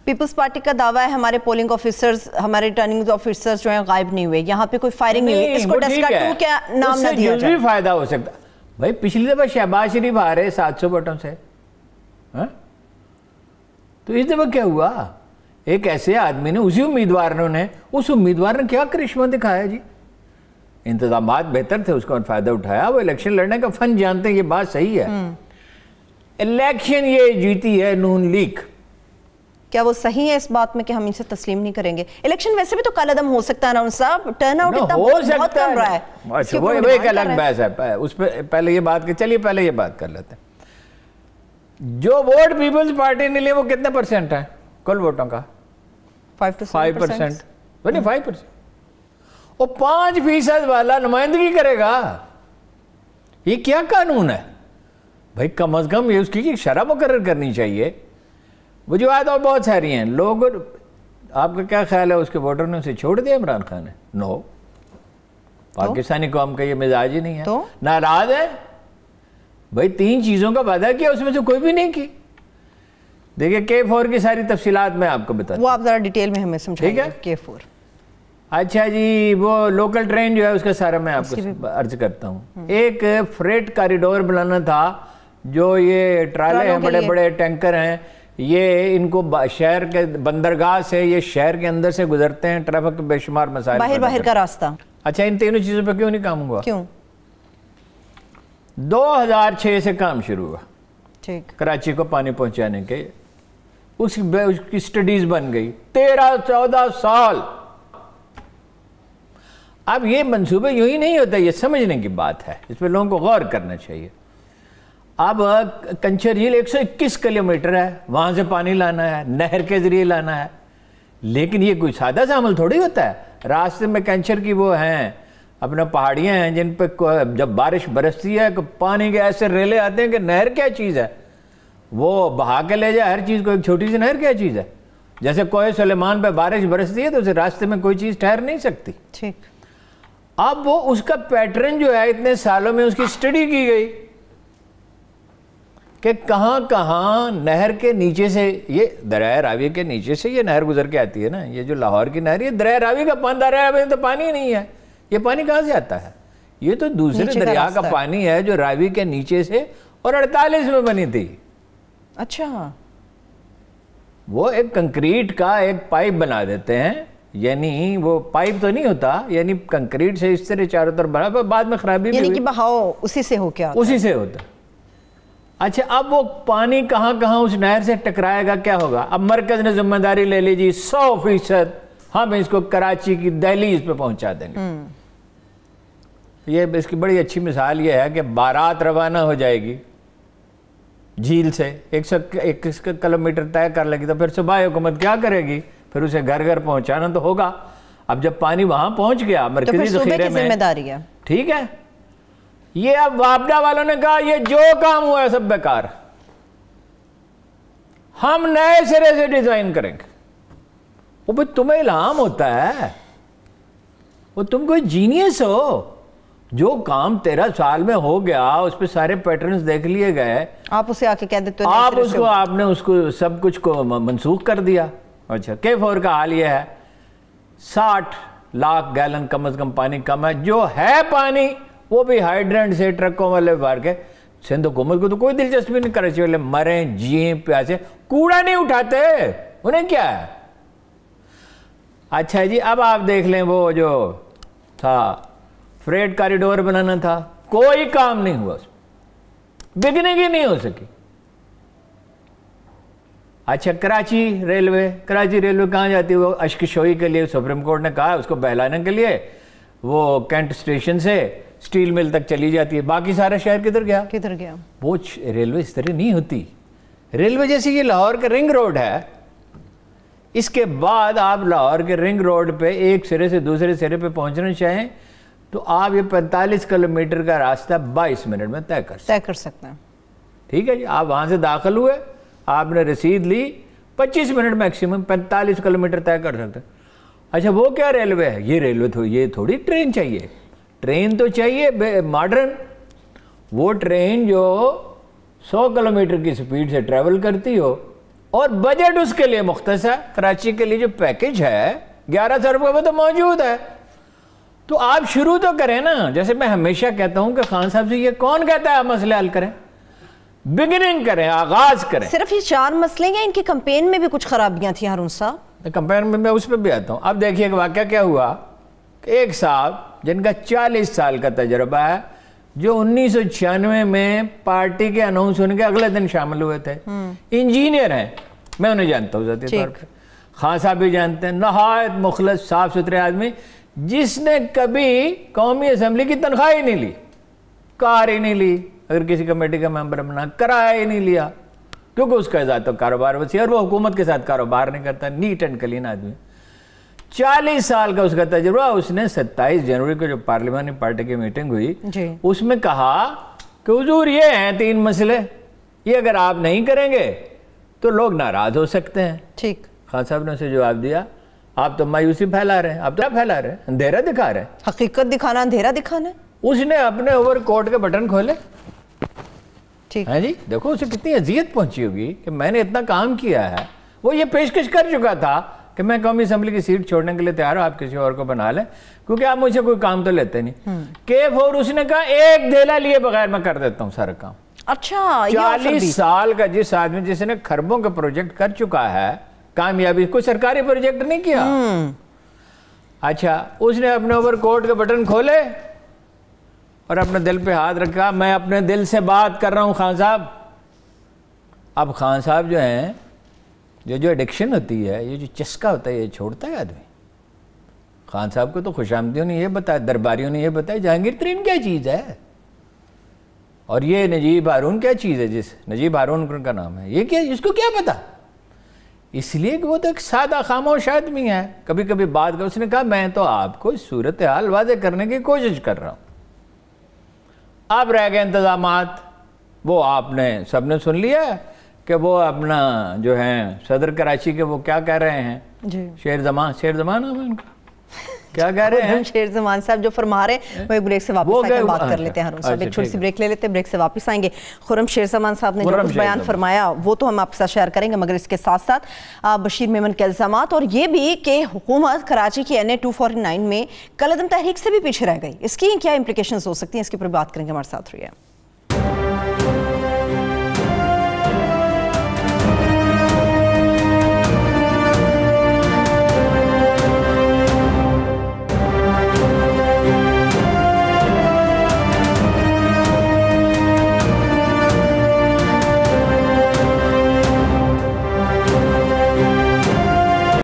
Peoples party का दावा है हमारे पोलिंग ऑफिसर्स, हमारे रिटर्निंग ऑफिसर्स जो हैं गायब नहीं हुए, यहाँ पे कोई फायरिंग नहीं हुई, इसको डस्का 2 क्या नाम ना दिया जाए? फायदा हो सकता भाई। पिछली दफा शहबाज शरीफ आ रहे 700 वोटों से, हा? तो इस दफा क्या हुआ? एक ऐसे आदमी ने, उसी उम्मीदवार ने, उस उम्मीदवार ने क्या करिश्मा दिखाया जी? इंतजामात बेहतर थे, उसका फायदा उठाया, वो इलेक्शन लड़ने का फन जानते हैं, ये बात सही है। इलेक्शन ये जीती है नून लीग। क्या वो सही है इस बात में कि हम इसे तस्लीम नहीं करेंगे? इलेक्शन वैसे भी तो कलअदम हो सकता है ना साहब, टर्नआउट इतना बहुत कम रहा है। अच्छा, वो एक अलग बहस है, उस पर पहले ये बात चलिए पहले ये बात कर लेते हैं। जो वोट पीपल्स पार्टी ने लिए वो कितने परसेंट है कुल वोटों का? 5%। 5%। वो 5% वाला नुमाइंदगी करेगा? ये क्या कानून है भाई? कम अज कम ये उसकी शरह मुकर्रर करनी चाहिए। वजूहत और बहुत सारी हैं। लोग, आपका क्या ख्याल है, उसके वोटर ने उसे छोड़ दिया इमरान खान ने? नो, पाकिस्तानी कौम का ये मिजाज ही नहीं है। तो नाराज है भाई। 3 चीजों का वादा किया, उसमें से कोई भी नहीं की। देखिए K4 की सारी तफसीलात मैं आपको बता, वो आप जरा डिटेल में हमें समझाइए। K4 अच्छा जी, वो लोकल ट्रेन जो है उसका सारा मैं आपको अर्ज करता हूँ। एक फ्रेट कॉरिडोर बनाना था, जो ये ट्राले हैं, बड़े बड़े टैंकर हैं, ये इनको शहर के बंदरगाह से ये शहर के अंदर से गुजरते हैं, ट्रैफिक के बेशुमार मसाइल, बाहर का रास्ता। अच्छा, इन तीनों चीजों पे क्यों नहीं काम हुआ? क्यों? 2006 से काम शुरू हुआ, ठीक, कराची को पानी पहुंचाने के। उसकी स्टडीज बन गई 13-14 साल। अब ये मंसूबे यूं ही नहीं होता, ये समझने की बात है, इस पर लोगों को गौर करना चाहिए। अब कंचर झील 121 किलोमीटर है, वहां से पानी लाना है, नहर के जरिए लाना है, लेकिन ये कोई सादा सा अमल थोड़ी होता है। रास्ते में कंचर की वो हैं अपना पहाड़ियां हैं जिन पे जब बारिश बरसती है तो पानी के ऐसे रेले आते हैं कि नहर क्या चीज़ है, वो बहा के ले जाए हर चीज़ को। एक छोटी सी नहर क्या चीज़ है? जैसे कोई सुलेमान पे बारिश बरसती है तो उस रास्ते में कोई चीज़ ठहर नहीं सकती। ठीक, अब वो उसका पैटर्न जो है इतने सालों में उसकी स्टडी की गई कि कहाँ कहाँ नहर के नीचे से, ये दरिया रावी के नीचे से ये नहर गुजर के आती है ना, ये जो लाहौर की नहर, ये दरिया रावी का पानी, दरिया रावी में तो पानी नहीं है, ये पानी कहाँ से आता है? ये तो दूसरे दरिया का पानी है जो रावी के नीचे से, और 48 में बनी थी। अच्छा, वो एक कंक्रीट का एक पाइप बना देते हैं, यानी वो पाइप तो नहीं होता, यानी कंक्रीट से इस तरह चारों तरफ बना, बाद में खराबी यानी कि बहाव उसी से हो, क्या उसी से होता। अच्छा, अब वो पानी कहाँ कहाँ उस नहर से टकराएगा, क्या होगा? अब मरकज ने जिम्मेदारी ले ली जी 100% हम इसको कराची की दहलीज पे पहुंचा देंगे। ये इसकी बड़ी अच्छी मिसाल ये है कि बारात रवाना हो जाएगी झील से, 121 किलोमीटर तय कर लेगी, तो फिर सुबह हुकूमत क्या करेगी? फिर उसे घर घर पहुंचाना तो होगा। अब जब पानी वहां पहुंच गया मरकजी ज़ख़ीरे में, जिम्मेदारी है, ठीक है। ये अब वापडा वालों ने कहा ये जो काम हुआ है सब बेकार, हम नए सिरे से डिजाइन करेंगे। वो भाई तुम्हें इल्हाम होता है, वो तुम कोई जीनियस हो, जो काम 13 साल में हो गया उस पर सारे पैटर्न्स देख लिए गए, आप उसे आके कह देते हो, आप उसको, आपने उसको सब कुछ को मनसूख कर दिया। अच्छा, K4 का हाल ये है 60 लाख गैलन कम से कम पानी कम है, जो है पानी वो भी हाइड्रेंट से ट्रकों वाले भर के। सिंध हुकूमत को तो कोई दिलचस्पी नहीं, कराची वाले मरे जिए प्यासे, कूड़ा नहीं उठाते, उन्हें क्या है। अच्छा जी, अब आप देख लें वो जो था फ्रेट कॉरिडोर बनाना था, कोई काम नहीं हुआ, बिगनिंग ही नहीं हो सकी। अच्छा, कराची रेलवे कहाँ जाती है? वो अश्कशोई के लिए सुप्रीम कोर्ट ने कहा उसको बहलाने के लिए वो कैंट स्टेशन से स्टील मिल तक चली जाती है, बाकी सारा शहर किधर गया? वो रेलवे इस तरह नहीं होती। रेलवे जैसे ये लाहौर का रिंग रोड है, इसके बाद आप लाहौर के रिंग रोड पे एक सिरे से दूसरे सिरे पे पहुंचना चाहें तो आप ये 45 किलोमीटर का रास्ता 22 मिनट में तय कर सकते हैं। ठीक है जी, आप वहां से दाखिल हुए, आपने रसीद ली, 25 मिनट मैक्सिमम 45 किलोमीटर तय कर सकते हैं। अच्छा, वो क्या रेलवे है? ये रेलवे तो ये थोड़ी ट्रेन चाहिए, ट्रेन तो चाहिए मॉडर्न, वो ट्रेन जो 100 किलोमीटर की स्पीड से ट्रैवल करती हो, और बजट उसके लिए मुख्तस है। कराची के लिए जो पैकेज है 1100 रुपये वो तो मौजूद है। तो आप शुरू तो करें ना। जैसे मैं हमेशा कहता हूं कि खान साहब से ये कौन कहता है आप मसले हल करें, बिगिनिंग करें, आगाज करें। सिर्फ ये 4 मसले या इनके कैंपेन में भी कुछ खराबियां थी हारून साहब? कैंपेन में मैं उस पर भी आता हूं। अब देखिए वाकया क्या हुआ कि एक साहब जिनका 40 साल का तजर्बा है, जो 1996 में पार्टी के अनाउंस होने के अगले दिन शामिल हुए थे, इंजीनियर हैं, मैं उन्हें जानता हूँ ज़ाती तौर पर, खान साहब भी जानते हैं, नहायत मुखलस साफ सुथरे आदमी, जिसने कभी कौमी असम्बली की तनख्वाह ही नहीं ली, कार ही नहीं ली, अगर किसी कमेटी का मेंबर बना, किराया ही नहीं लिया, क्योंकि उसका ज़ाती कारोबार वसी और वो हुकूमत के साथ कारोबार नहीं करता, नीट एंड क्लीन आदमी। 40 साल का उसका तजुर्बा। उसने 27 जनवरी को जो पार्लियामानी पार्टी की मीटिंग हुई उसमें कहा कि हुजूर ये हैं 3 मसले, ये अगर आप नहीं करेंगे तो लोग नाराज हो सकते हैं। ठीक। खान साहब ने उसे जवाब दिया, आप तो मायूसी फैला रहे हैं, आप तो क्या फैला रहे हैं, अंधेरा दिखा रहे हैं। हकीकत दिखाना अंधेरा दिखाना। उसने अपने ओवर कोट के बटन खोले। ठीक है जी, देखो उसे कितनी अजियत पहुंची होगी कि मैंने इतना काम किया है। वो ये पेशकश कर चुका था कि मैं कौमी असेंबली की सीट छोड़ने के लिए तैयार हूं, आप किसी और को बना लें, क्योंकि आप मुझे कोई काम तो लेते नहीं। और उसने कहा एक धेला लिए बगैर मैं कर देता हूं सारा काम। अच्छा, 40 साल का जिस आदमी जिसने खरबों का प्रोजेक्ट कर चुका है कामयाबी, कोई सरकारी प्रोजेक्ट नहीं किया। अच्छा, उसने अपने ओवर कोट के बटन खोले और अपने दिल पे हाथ रखा, मैं अपने दिल से बात कर रहा हूं खान साहब। अब खान साहब जो हैं, जो एडिक्शन होती है, ये जो चस्का होता है, ये छोड़ता है आदमी। खान साहब को तो खुशामदियों ने ये बताया, दरबारियों ने ये बताया जहांगीर तरीन क्या चीज़ है और ये नजीब हारून क्या चीज़ है, जिस नजीब हारून का नाम है, ये क्या, इसको क्या पता। इसलिए कि वो तो एक सादा खामोश आदमी है। कभी कभी बात कर, उसने कहा मैं तो आपको सूरत हाल वादे करने की कोशिश कर रहा हूँ। अब रह गए इंतजामात, वो आपने सबने सुन लिया कि वो अपना जो है सदर कराची के वो क्या कह रहे हैं जी, शेर जमान नाम है उनका, क्या कह रहे हैं शेर जमान साहब जो फरमा रहे हैं। वो एक ब्रेक से वापस आकर बात कर लेते हैं हारून साहब, एक छोटी सी ब्रेक ले लेते हैं, ब्रेक से वापस आएंगे। खुर्रम शेर जमान साहब ने जो बयान फरमाया वो तो हम आपके साथ शेयर करेंगे, मगर इसके साथ साथ बशीर मेमन के इल्जामात और ये भी कि हुकूमत कराची की NA 249 में कलअदम तहरीक से भी पीछे रह गई, इसकी क्या इंप्लीकेशंस हो सकती हैं, इसके ऊपर बात करेंगे। हमारे साथ रहिए।